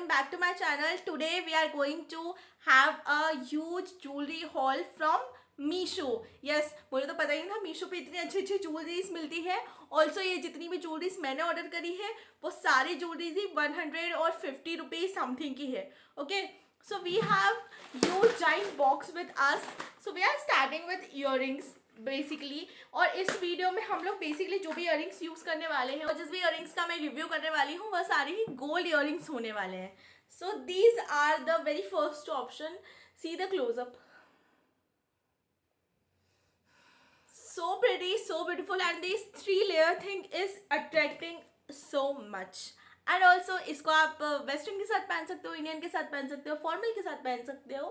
back to my channel. Today we are going to have a huge jewelry haul from Meesho. Yes, मुझे तो पता ही नहीं था मीशो पे इतनी अच्छी अच्छी ज्वेलरीज मिलती है. ऑल्सो ये जितनी भी ज्वेलरीज मैंने ऑर्डर करी है वो सारी ज्वेलरीज ही 150 समथिंग की है. Okay, so we have huge giant box with us. So we are starting with earrings basically. और इस वीडियो में हम लोग बेसिकली जो भी इयररिंग्स यूज़ करने वाले हैं और जिस भी इयररिंग्स का मैं रिव्यू करने वाली हूँ वह सारे ही गोल्ड इयररिंग्स होने वाले हैं. So these are the very first option. See the closeup. So pretty, so beautiful, and this 3 layer thing is attracting so much. And also इसको आप वेस्टर्न के साथ पहन सकते हो, इंडियन के साथ पहन सकते हो, फॉर्मल के साथ पहन सकते हो.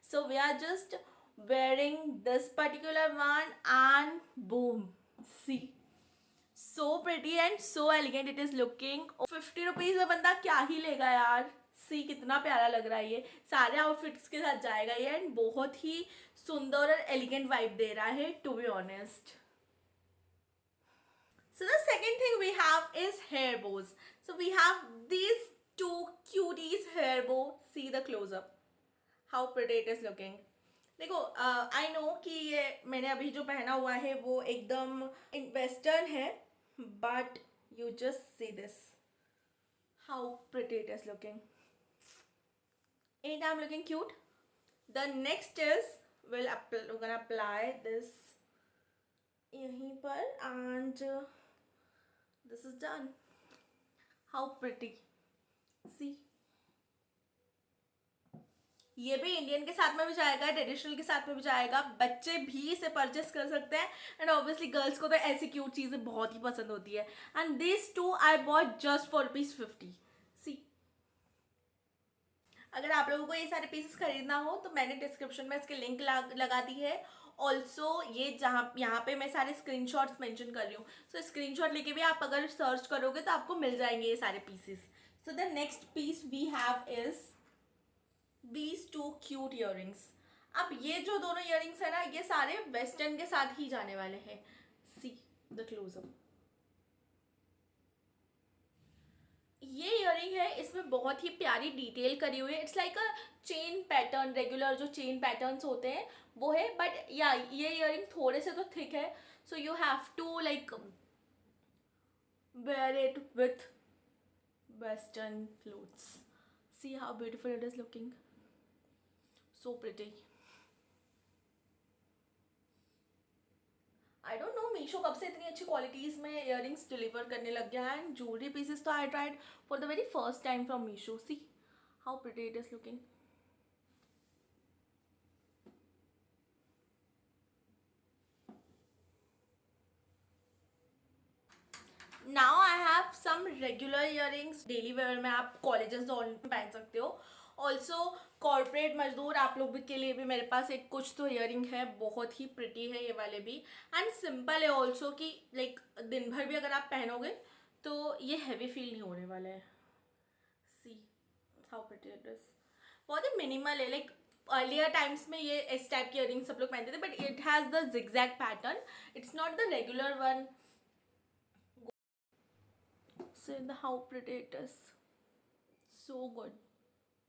So we are just wearing this particular one and boom, see, so pretty and so elegant it is looking. 50 rupees में बंदा क्या ही लेगा यार. सी कितना प्यारा लग रहा है ये, सारे आउटफिट्स के साथ जाएगा ये, एंड बहुत ही सुंदर और एलिगेंट वाइब दे रहा है to be honest. So the second thing we have is hair bows. So we have these two cuties hair bow. See the close up. How pretty it is looking. देखो, I know कि ये मैंने अभी जो पहना हुआ है वो एकदम वेस्टर्न है, but you just see this. How pretty it is looking. Ain't I'm looking cute? The next is we're gonna apply this यहीं पर and this is done. How pretty. See. ये भी इंडियन के साथ में भी जाएगा, ट्रेडिशनल के साथ में भी जाएगा, बच्चे भी इसे परचेस कर सकते हैं. एंड ऑब्वियसली गर्ल्स को तो ऐसी क्यूट चीज़ें बहुत ही पसंद होती है. And this too I bought just for ₹50. See, अगर आप लोगों को ये सारे पीसेस खरीदना हो तो मैंने डिस्क्रिप्शन में इसके लिंक लगा दी है. ऑल्सो ये जहाँ यहाँ पे मैं सारे स्क्रीनशॉट्स मेंशन कर रही हूँ. सो स्क्रीनशॉट लेके भी आप अगर सर्च करोगे तो आपको मिल जाएंगे ये सारे pieces. So the next piece we have is these two cute earrings. अब ये जो दोनों इयररिंग्स है ना, ये सारे वेस्टर्न के साथ ही जाने वाले हैं. See the closeup. ये इयररिंग है, इसमें बहुत ही प्यारी डिटेल करी हुई है. It's like a chain pattern, regular जो चेन पैटर्न्स होते हैं वो है, बट या ये इयररिंग थोड़े से तो थिक है. So you have to like wear it with western clothes. See how beautiful it is looking. So pretty. I don't know Meesho कब से इतनी अच्छी क्वालिटीज़ में इयररिंग्स डिलीवर करने लग गया है. एंड ज्वेलरी पीसेस तो I tried for the very first time from Meesho. See how pretty it is looking. Now I have some regular earrings. Daily wear में आप कॉलेजेस पहन सकते हो. ऑल्सो कॉर्पोरेट मजदूर आप लोग के लिए भी मेरे पास एक कुछ तो इयररिंग है, बहुत ही प्रिटी है ये वाले भी. एंड सिंपल है ऑल्सो कि लाइक दिन भर भी अगर आप पहनोगे तो ये हैवी फील नहीं होने वाला है. सी हाउ प्रिटी इट इज. बहुत ही मिनिमल है. लाइक अर्लियर टाइम्स में ये इस टाइप की इयररिंग सब लोग पहनते थे, but it has the zigzag pattern. It's not the regular one. See how pretty it is. So good.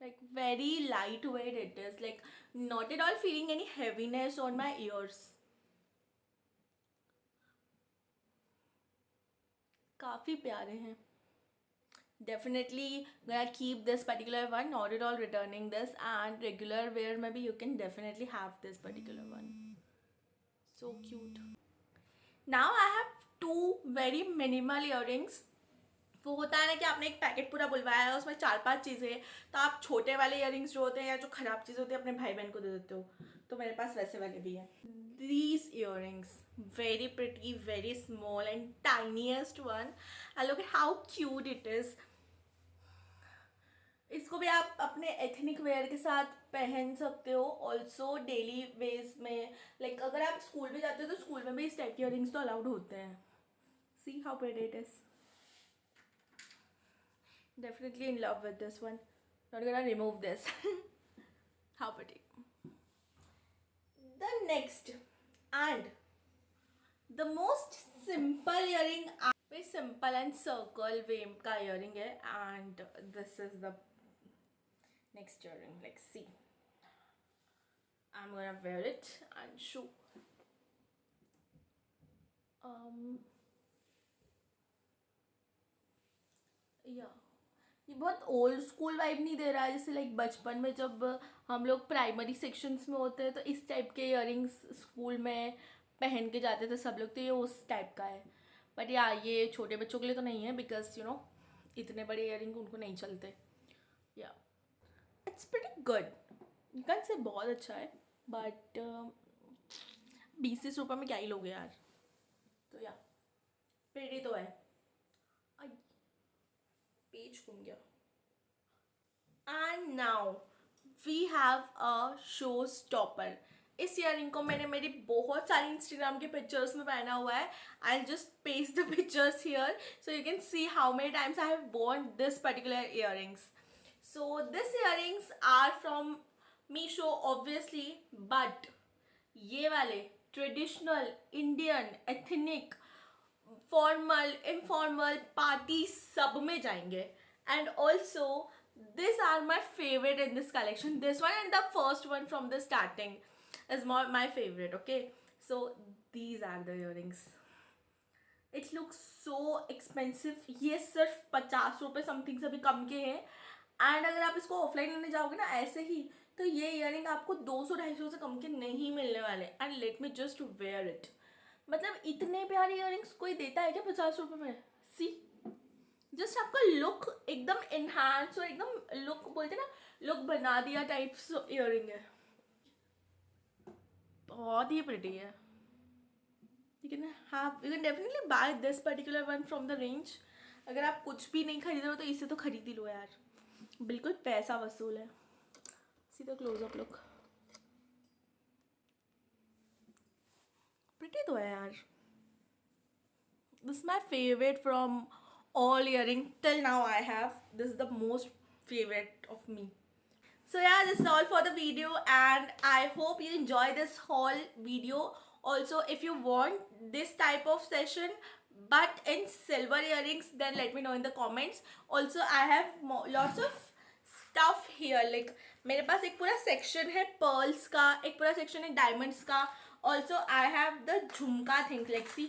Like very lightweight it is. Like not at all feeling any heaviness on my ears. काफ़ी प्यारे हैं. Definitely gonna keep this particular one. Not at all returning this. And regular wear maybe you can definitely have this particular one. So cute. Now I have two very minimal earrings. वो होता है ना कि आपने एक packet पूरा बुलवाया है, उसमें 4-5 चीज़ें हैं, तो आप छोटे वाले इयररिंग्स जो होते हैं या जो ख़राब चीज़ होती है अपने भाई बहन को दे देते हो. तो मेरे पास वैसे वाले भी हैं. These earrings very pretty, very small and tiniest one. And look how cute it is. इसको भी आप अपने एथनिक वेयर के साथ पहन सकते हो. ऑल्सो डेली वेज में लाइक अगर आप स्कूल भी जाते हो तो स्कूल में भी इस टाइप के इयररिंग्स तो अलाउड होते हैं. सी how pretty it is. Definitely in love with this one. Not gonna remove this. How pretty. The next and the most simple earring, very simple and circle way का earring है, and this is the next earring. Like, see, I'm gonna wear it and show. या ये बहुत old school vibe नहीं दे रहा है, जैसे like बचपन में जब हम लोग प्राइमरी सेक्शंस में होते हैं तो इस टाइप के इयरिंग्स स्कूल में पहन के जाते थे सब लोग, तो ये उस टाइप का है. बट या ये छोटे बच्चों के लिए तो नहीं है, बिकॉज यू नो इतने बड़े इयरिंग उनको नहीं चलते. या it's pretty good, you can say बहुत अच्छा है, बट 20-30 रुपये में क्या ही लोगे यार. तो या प्रीटी तो है. पेज घूम गया. And now we have a show stopper. इस ईयरिंग को मैंने मेरी बहुत सारी इंस्टाग्राम के पिक्चर्स में पहना हुआ है. I just paste the pictures here so you can see how many times I have worn this particular earrings. So this earrings are from Meesho obviously, but ये वाले traditional Indian ethnic formal informal party सब में जाएंगे. And also this are my favourite in this collection. This one and the first one from the starting is my favourite. Okay, so these are the earrings. It looks so expensive. ये सिर्फ 50 रुपये something से भी कम के हैं. And अगर आप इसको ऑफलाइन लेने जाओगे ना ऐसे ही, तो ये इयरिंग आपको 200-250 से कम के नहीं मिलने वाले. And let me just wear it. मतलब इतने प्यारे इयरिंग्स कोई देता है क्या 50 रुपये में? सी, जस्ट आपका लुक एकदम इनहांस और एकदम लुक बोलते ना, लुक बना दिया टाइप्स इयरिंग है. बहुत ही प्रिटी है. You can definitely buy this particular one from the range. अगर आप कुछ भी नहीं खरीद रहे हो तो इसे तो खरीद ही लो यार, बिल्कुल पैसा वसूल है. सीधा क्लोजअप लुक. प्रिटी तो है यार. This is my favorite from all earring till now. I have this is the most favorite of me. So yeah, this is all for the video and I hope you enjoy this whole video. Also, if you want this type of session but in silver earrings, then let me know in the comments. Also, I have lots of stuff here. Like मेरे पास एक पूरा section है pearls का, एक पूरा section है diamonds का. Also, I have the झुमका thing. Like see,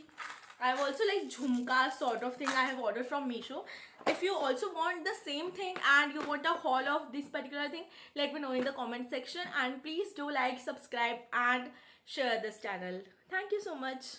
I have also like झुमका sort of thing I have ordered from Meesho. If you also want the same thing and you want a haul of this particular thing, let me know in the comment section. And please do like, subscribe and share this channel. Thank you so much.